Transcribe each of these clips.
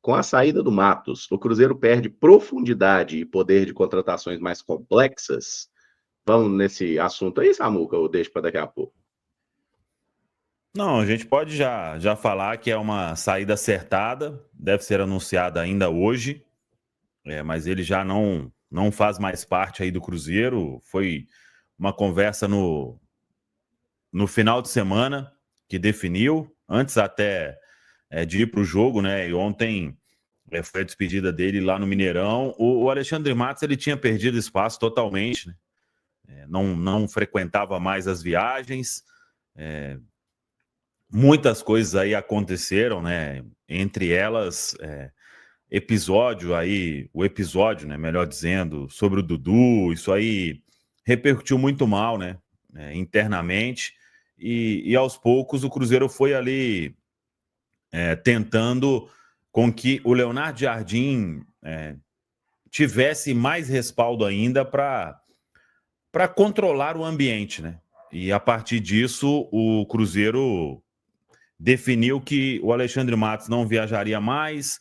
com a saída do Matos, o Cruzeiro perde profundidade e poder de contratações mais complexas? Vamos nesse assunto aí, Samuca, ou deixa para daqui a pouco? Não, a gente pode já falar que é uma saída acertada, deve ser anunciada ainda hoje, mas ele já não faz mais parte aí do Cruzeiro. Foi uma conversa no final de semana que definiu, antes até de ir para o jogo, né? E ontem foi a despedida dele lá no Mineirão. O Alexandre Matos, ele tinha perdido espaço totalmente, né? Não frequentava mais as viagens. Muitas coisas aí aconteceram, né? Entre elas, o episódio, né? Melhor dizendo, sobre o Dudu, isso aí repercutiu muito mal, né? Internamente. E aos poucos o Cruzeiro foi ali tentando com que o Leonardo Jardim tivesse mais respaldo ainda para controlar o ambiente, né? E a partir disso, o Cruzeiro definiu que o Alexandre Matos não viajaria mais,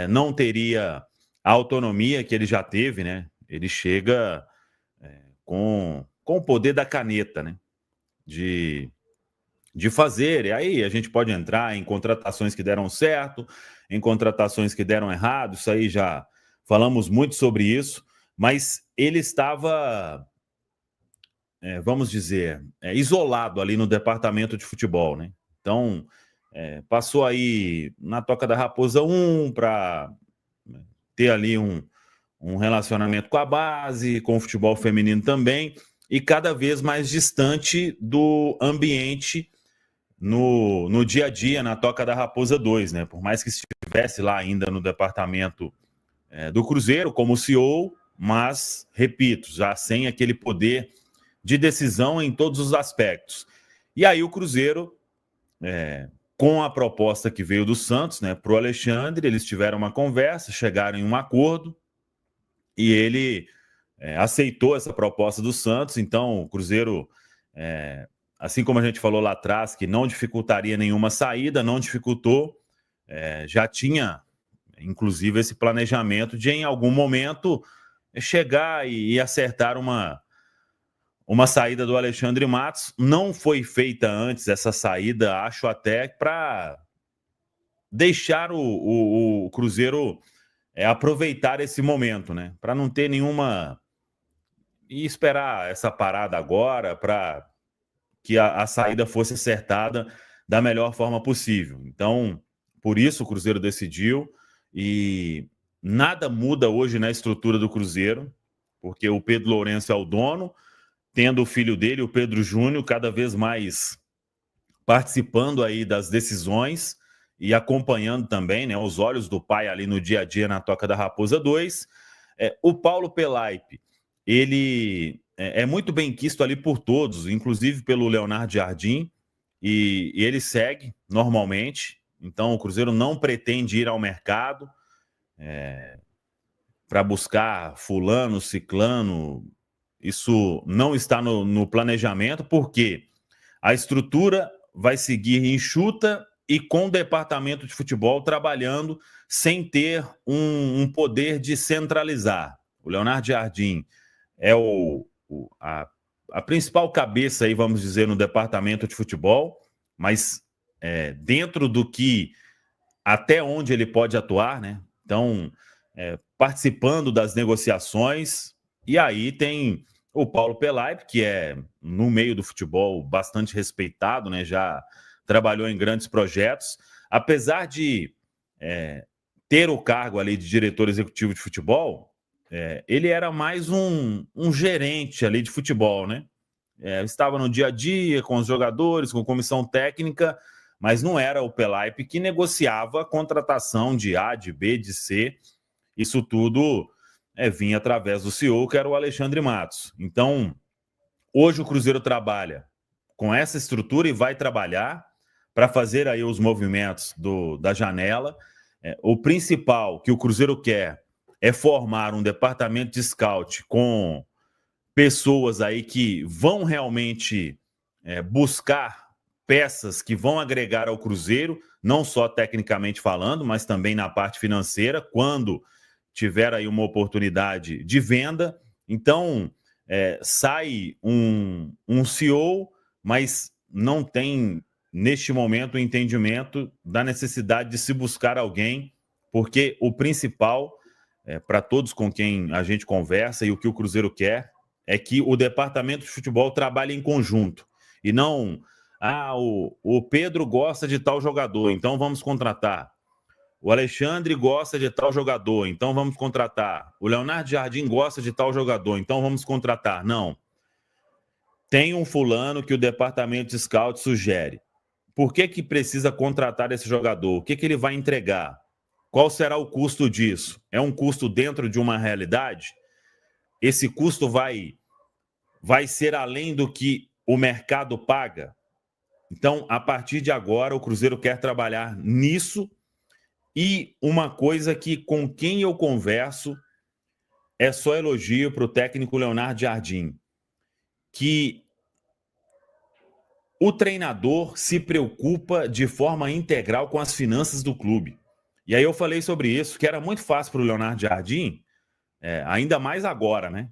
não teria a autonomia que ele já teve, né? Ele chega com o poder da caneta, né? De fazer, e aí a gente pode entrar em contratações que deram certo, em contratações que deram errado, isso aí já falamos muito sobre isso, mas ele estava, vamos dizer, isolado ali no departamento de futebol, né? Então, passou aí na Toca da Raposa 1 para ter ali um relacionamento com a base, com o futebol feminino também, e cada vez mais distante do ambiente no dia a dia, na Toca da Raposa 2, né? Por mais que estivesse lá ainda no departamento do Cruzeiro, como CEO, mas, repito, já sem aquele poder de decisão em todos os aspectos. E aí o Cruzeiro, com a proposta que veio do Santos, né, para o Alexandre, eles tiveram uma conversa, chegaram em um acordo, e ele aceitou essa proposta do Santos. Então o Cruzeiro, assim como a gente falou lá atrás, que não dificultaria nenhuma saída, não dificultou, já tinha, inclusive, esse planejamento de, em algum momento, chegar e acertar uma saída do Alexandre Matos. Não foi feita antes essa saída, acho até, para deixar o Cruzeiro aproveitar esse momento, né? Para não ter nenhuma... E esperar essa parada agora para que a saída fosse acertada da melhor forma possível. Então, por isso o Cruzeiro decidiu, e nada muda hoje na estrutura do Cruzeiro, porque o Pedro Lourenço é o dono, tendo o filho dele, o Pedro Júnior, cada vez mais participando aí das decisões e acompanhando também, né, os olhos do pai ali no dia a dia na Toca da Raposa 2. O Paulo Pelaipe, ele é muito bem quisto ali por todos, inclusive pelo Leonardo Jardim, e ele segue normalmente. Então o Cruzeiro não pretende ir ao mercado para buscar fulano, ciclano. Isso não está no planejamento, porque a estrutura vai seguir enxuta e com o departamento de futebol trabalhando sem ter poder de centralizar. O Leonardo Jardim é a principal cabeça aí, vamos dizer, no departamento de futebol, mas dentro do que, até onde ele pode atuar, né? Então, participando das negociações. E aí tem o Paulo Pelaipe, que é, no meio do futebol, bastante respeitado, né? Já trabalhou em grandes projetos. Apesar de ter o cargo ali de diretor executivo de futebol, ele era mais um gerente ali de futebol, né? Estava no dia a dia com os jogadores, com comissão técnica, mas não era o Pelaipe que negociava a contratação de A, de B, de C. Isso tudo vinha através do CEO, que era o Alexandre Matos. Então, hoje o Cruzeiro trabalha com essa estrutura e vai trabalhar para fazer aí os movimentos da janela. O principal que o Cruzeiro quer é formar um departamento de scout com pessoas aí que vão realmente buscar peças que vão agregar ao Cruzeiro, não só tecnicamente falando, mas também na parte financeira, quando tiver aí uma oportunidade de venda. Então, sai um CEO, mas não tem, neste momento, o entendimento da necessidade de se buscar alguém, porque o principal, para todos com quem a gente conversa e o que o Cruzeiro quer, é que o departamento de futebol trabalhe em conjunto, e não, o Pedro gosta de tal jogador, então vamos contratar. O Alexandre gosta de tal jogador, então vamos contratar. O Leonardo Jardim gosta de tal jogador, então vamos contratar. Não. Tem um fulano que o departamento de scout sugere. Por que precisa contratar esse jogador? O que ele vai entregar? Qual será o custo disso? É um custo dentro de uma realidade? Esse custo vai ser além do que o mercado paga? Então, a partir de agora, o Cruzeiro quer trabalhar nisso. E uma coisa que, com quem eu converso, é só elogio para o técnico Leonardo Jardim, que o treinador se preocupa de forma integral com as finanças do clube. E aí eu falei sobre isso, que era muito fácil para o Leonardo Jardim, ainda mais agora, né?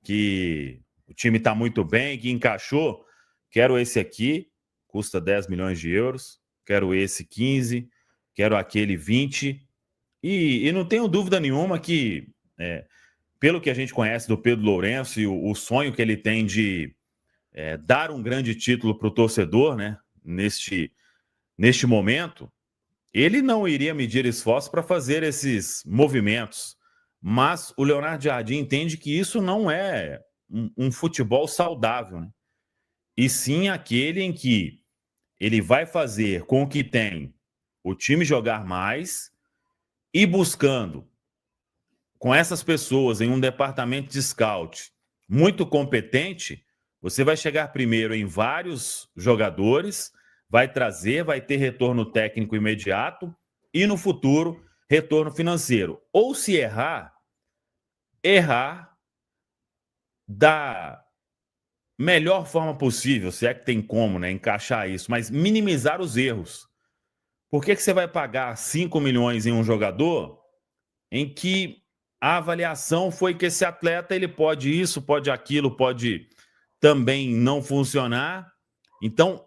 Que o time está muito bem, que encaixou. Quero esse aqui, custa 10 milhões de euros. Quero esse 15, quero aquele 20. E não tenho dúvida nenhuma que, pelo que a gente conhece do Pedro Lourenço e o sonho que ele tem de dar um grande título para o torcedor, né, neste momento, ele não iria medir esforço para fazer esses movimentos. Mas o Leonardo Jardim entende que isso não é um futebol saudável, né? E sim aquele em que ele vai fazer com que tem o time jogar mais e buscando, com essas pessoas em um departamento de scout muito competente, você vai chegar primeiro em vários jogadores, vai trazer, vai ter retorno técnico imediato e no futuro retorno financeiro. Ou se errar da melhor forma possível, se é que tem como, né, encaixar isso, mas minimizar os erros. Por que você vai pagar 5 milhões em um jogador em que a avaliação foi que esse atleta ele pode isso, pode aquilo, pode também não funcionar? Então,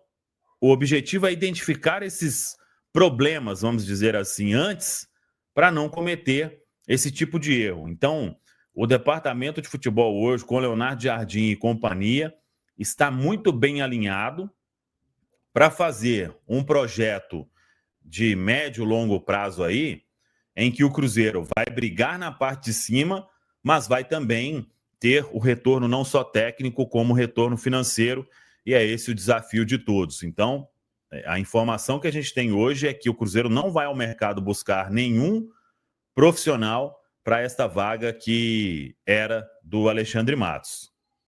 o objetivo é identificar esses problemas, vamos dizer assim, antes, para não cometer esse tipo de erro. Então, o departamento de futebol hoje, com Leonardo Jardim e companhia, está muito bem alinhado para fazer um projeto de médio e longo prazo aí, em que o Cruzeiro vai brigar na parte de cima, mas vai também ter o retorno não só técnico, como o retorno financeiro, e é esse o desafio de todos. Então, a informação que a gente tem hoje é que o Cruzeiro não vai ao mercado buscar nenhum profissional para esta vaga que era do Alexandre Matos.